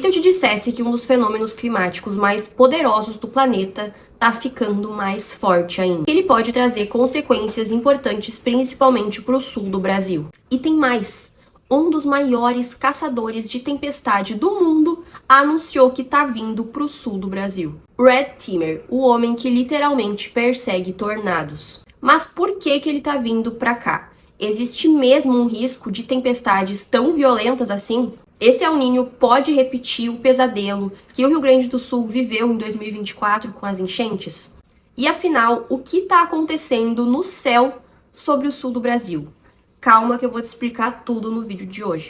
se eu te dissesse que um dos fenômenos climáticos mais poderosos do planeta tá ficando mais forte ainda? Ele pode trazer consequências importantes, principalmente para o sul do Brasil. E tem mais. Um dos maiores caçadores de tempestade do mundo anunciou que tá vindo pro sul do Brasil. Red Timmer, o homem que literalmente persegue tornados. Mas por que ele tá vindo pra cá? Existe mesmo um risco de tempestades tão violentas assim? Esse El Niño pode repetir o pesadelo que o Rio Grande do Sul viveu em 2024 com as enchentes? E afinal, o que tá acontecendo no céu sobre o sul do Brasil? Calma que eu vou te explicar tudo no vídeo de hoje.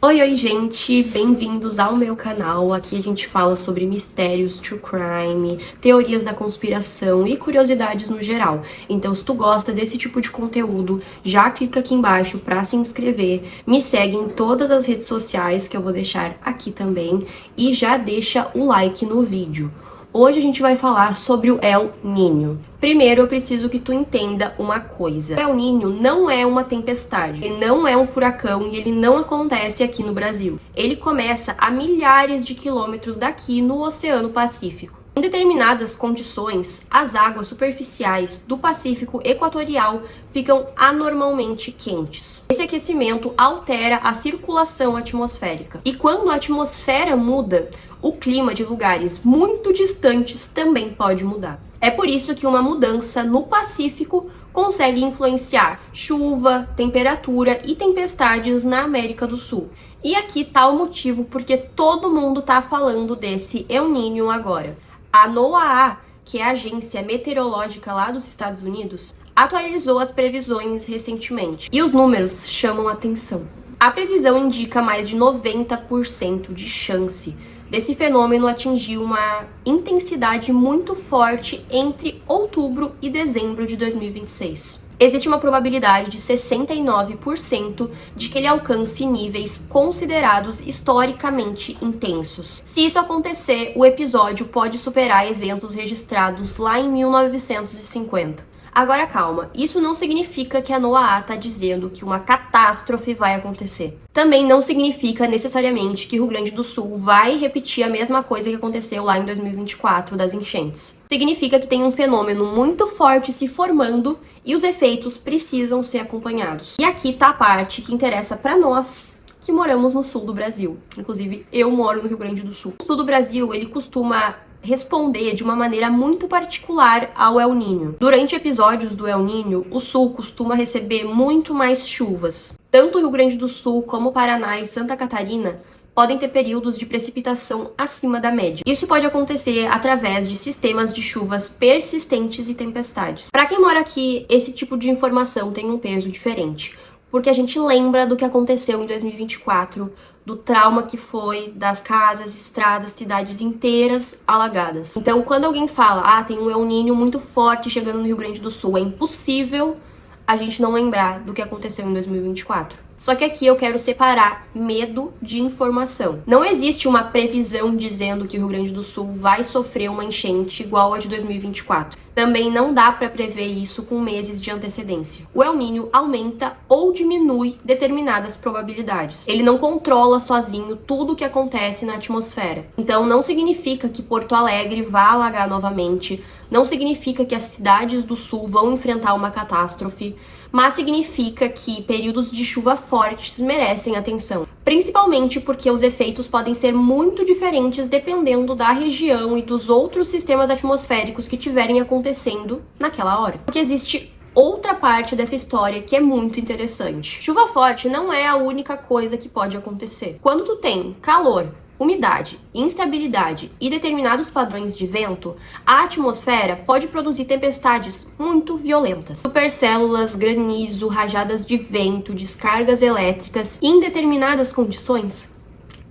Oi, gente! Bem-vindos ao meu canal. Aqui a gente fala sobre mistérios, true crime, teorias da conspiração e curiosidades no geral. Então, se tu gosta desse tipo de conteúdo, já clica aqui embaixo para se inscrever, me segue em todas as redes sociais que eu vou deixar aqui também e já deixa o like no vídeo. Hoje a gente vai falar sobre o El Niño. Primeiro, eu preciso que tu entenda uma coisa. O El Niño não é uma tempestade, ele não é um furacão e ele não acontece aqui no Brasil. Ele começa a milhares de quilômetros daqui no Oceano Pacífico. Em determinadas condições, as águas superficiais do Pacífico Equatorial ficam anormalmente quentes. Esse aquecimento altera a circulação atmosférica. E quando a atmosfera muda, o clima de lugares muito distantes também pode mudar. É por isso que uma mudança no Pacífico consegue influenciar chuva, temperatura e tempestades na América do Sul. E aqui tá o motivo porque todo mundo tá falando desse El Niño agora. A NOAA, que é a agência meteorológica lá dos Estados Unidos, atualizou as previsões recentemente. E os números chamam a atenção. A previsão indica mais de 90% de chance desse fenômeno atingir uma intensidade muito forte entre outubro e dezembro de 2026. Existe uma probabilidade de 69% de que ele alcance níveis considerados historicamente intensos. Se isso acontecer, o episódio pode superar eventos registrados lá em 1950. Agora calma, isso não significa que a NOAA está dizendo que uma catástrofe vai acontecer. Também não significa necessariamente que o Rio Grande do Sul vai repetir a mesma coisa que aconteceu lá em 2024 das enchentes. Significa que tem um fenômeno muito forte se formando e os efeitos precisam ser acompanhados. E aqui tá a parte que interessa para nós que moramos no sul do Brasil. Inclusive, eu moro no Rio Grande do Sul. O sul do Brasil, ele costuma responder de uma maneira muito particular ao El Niño. Durante episódios do El Niño, o sul costuma receber muito mais chuvas. Tanto o Rio Grande do Sul como o Paraná e Santa Catarina podem ter períodos de precipitação acima da média. Isso pode acontecer através de sistemas de chuvas persistentes e tempestades. Para quem mora aqui, esse tipo de informação tem um peso diferente, porque a gente lembra do que aconteceu em 2024, do trauma que foi das casas, estradas, cidades inteiras alagadas. Então, quando alguém fala, tem um El Niño muito forte chegando no Rio Grande do Sul, é impossível a gente não lembrar do que aconteceu em 2024. Só que aqui eu quero separar medo de informação. Não existe uma previsão dizendo que o Rio Grande do Sul vai sofrer uma enchente igual a de 2024. Também não dá para prever isso com meses de antecedência. O El Niño aumenta ou diminui determinadas probabilidades. Ele não controla sozinho tudo o que acontece na atmosfera. Então não significa que Porto Alegre vá alagar novamente, não significa que as cidades do sul vão enfrentar uma catástrofe, mas significa que períodos de chuva fortes merecem atenção. Principalmente porque os efeitos podem ser muito diferentes dependendo da região e dos outros sistemas atmosféricos que tiverem acontecendo naquela hora. Porque existe outra parte dessa história que é muito interessante. Chuva forte não é a única coisa que pode acontecer. Quando tu tem calor, umidade, instabilidade e determinados padrões de vento, a atmosfera pode produzir tempestades muito violentas. Supercélulas, granizo, rajadas de vento, descargas elétricas e, em determinadas condições,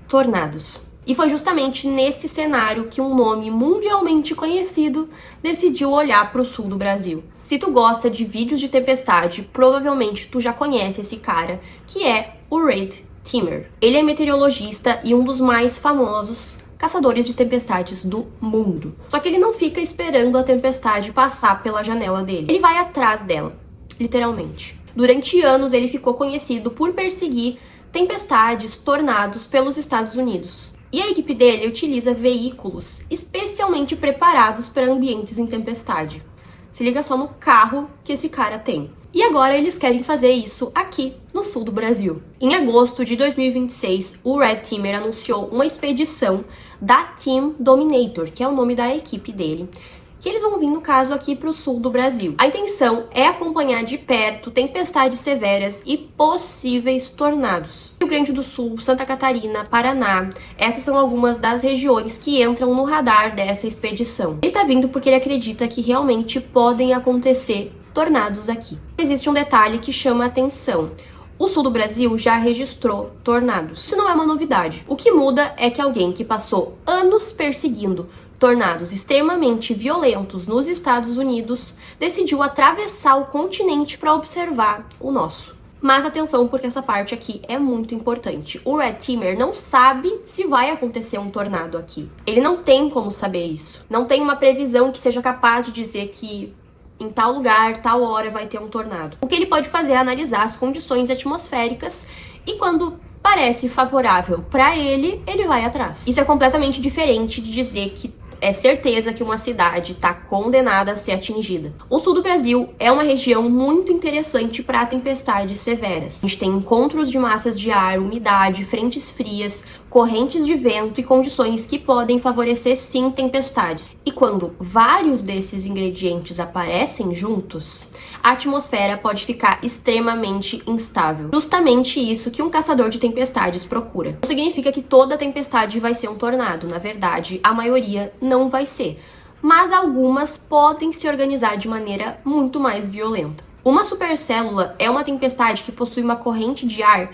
tornados. E foi justamente nesse cenário que um nome mundialmente conhecido decidiu olhar para o sul do Brasil. Se tu gosta de vídeos de tempestade, provavelmente tu já conhece esse cara, que é o Red Timmer. Ele é meteorologista e um dos mais famosos caçadores de tempestades do mundo. Só que ele não fica esperando a tempestade passar pela janela dele. Ele vai atrás dela, literalmente. Durante anos, ele ficou conhecido por perseguir tempestades, tornados pelos Estados Unidos. E a equipe dele utiliza veículos especialmente preparados para ambientes em tempestade. Se liga só no carro que esse cara tem. E agora eles querem fazer isso aqui, no sul do Brasil. Em agosto de 2026, o Red Teamer anunciou uma expedição da Team Dominator, que é o nome da equipe dele, que eles vão vir, no caso, aqui para o sul do Brasil. A intenção é acompanhar de perto tempestades severas e possíveis tornados. Rio Grande do Sul, Santa Catarina, Paraná, essas são algumas das regiões que entram no radar dessa expedição. Ele tá vindo porque ele acredita que realmente podem acontecer tornados aqui. Existe um detalhe que chama a atenção. O sul do Brasil já registrou tornados. Isso não é uma novidade. O que muda é que alguém que passou anos perseguindo tornados extremamente violentos nos Estados Unidos decidiu atravessar o continente para observar o nosso. Mas atenção, porque essa parte aqui é muito importante. O Red Teamer não sabe se vai acontecer um tornado aqui. Ele não tem como saber isso. Não tem uma previsão que seja capaz de dizer que em tal lugar, tal hora vai ter um tornado. O que ele pode fazer é analisar as condições atmosféricas e quando parece favorável para ele, ele vai atrás. Isso é completamente diferente de dizer que é certeza que uma cidade está condenada a ser atingida. O sul do Brasil é uma região muito interessante para tempestades severas. A gente tem encontros de massas de ar, umidade, frentes frias, correntes de vento e condições que podem favorecer sim tempestades. E quando vários desses ingredientes aparecem juntos, a atmosfera pode ficar extremamente instável. Justamente isso que um caçador de tempestades procura. Não significa que toda tempestade vai ser um tornado. Na verdade, a maioria não vai ser. Mas algumas podem se organizar de maneira muito mais violenta. Uma supercélula é uma tempestade que possui uma corrente de ar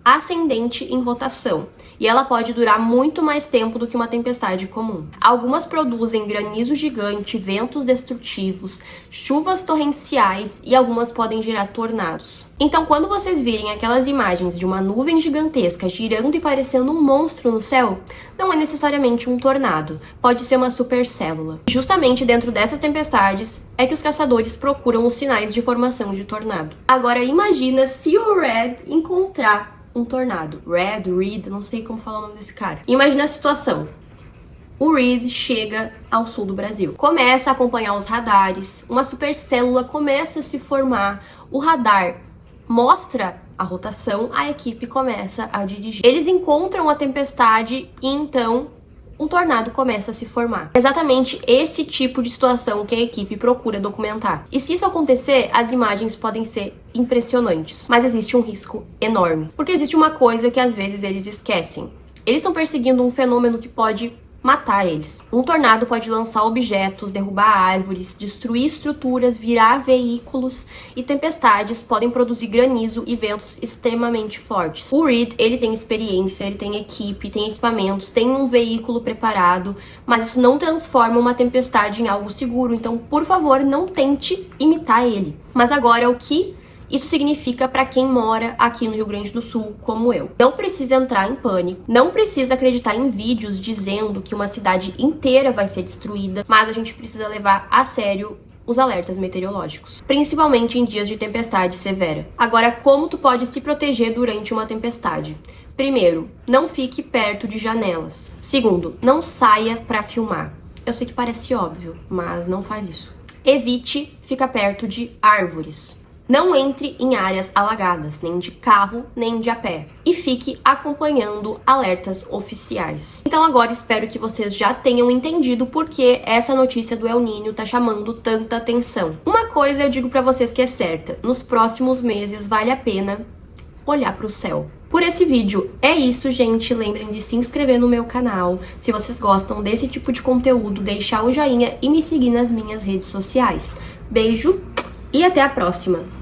ascendente em rotação, e ela pode durar muito mais tempo do que uma tempestade comum. Algumas produzem granizo gigante, ventos destrutivos, chuvas torrenciais e algumas podem gerar tornados. Então, quando vocês virem aquelas imagens de uma nuvem gigantesca girando e parecendo um monstro no céu, não é necessariamente um tornado, pode ser uma supercélula. Justamente dentro dessas tempestades é que os caçadores procuram os sinais de formação de tornado. Agora imagina se o Red encontrar um tornado. Reed, não sei como falar o nome desse cara. Imagina a situação. O Reed chega ao sul do Brasil. Começa a acompanhar os radares, uma supercélula começa a se formar, o radar mostra a rotação, a equipe começa a dirigir. Eles encontram a tempestade e então um tornado começa a se formar. Exatamente esse tipo de situação que a equipe procura documentar. E se isso acontecer, as imagens podem ser impressionantes, mas existe um risco enorme. Porque existe uma coisa que às vezes eles esquecem. Eles estão perseguindo um fenômeno que pode matar eles. Um tornado pode lançar objetos, derrubar árvores, destruir estruturas, virar veículos e tempestades podem produzir granizo e ventos extremamente fortes. O Reed, ele tem experiência, ele tem equipe, tem equipamentos, tem um veículo preparado, mas isso não transforma uma tempestade em algo seguro, então, por favor, não tente imitar ele. Mas agora, o que isso significa para quem mora aqui no Rio Grande do Sul, como eu? Não precisa entrar em pânico, não precisa acreditar em vídeos dizendo que uma cidade inteira vai ser destruída, mas a gente precisa levar a sério os alertas meteorológicos, principalmente em dias de tempestade severa. Agora, como tu pode se proteger durante uma tempestade? Primeiro, não fique perto de janelas. Segundo, não saia para filmar. Eu sei que parece óbvio, mas não faz isso. Evite ficar perto de árvores. Não entre em áreas alagadas, nem de carro, nem de a pé. E fique acompanhando alertas oficiais. Então agora espero que vocês já tenham entendido por que essa notícia do El Niño tá chamando tanta atenção. Uma coisa eu digo pra vocês que é certa, nos próximos meses vale a pena olhar pro céu. Por esse vídeo é isso, gente. Lembrem de se inscrever no meu canal. Se vocês gostam desse tipo de conteúdo, deixar o joinha e me seguir nas minhas redes sociais. Beijo e até a próxima!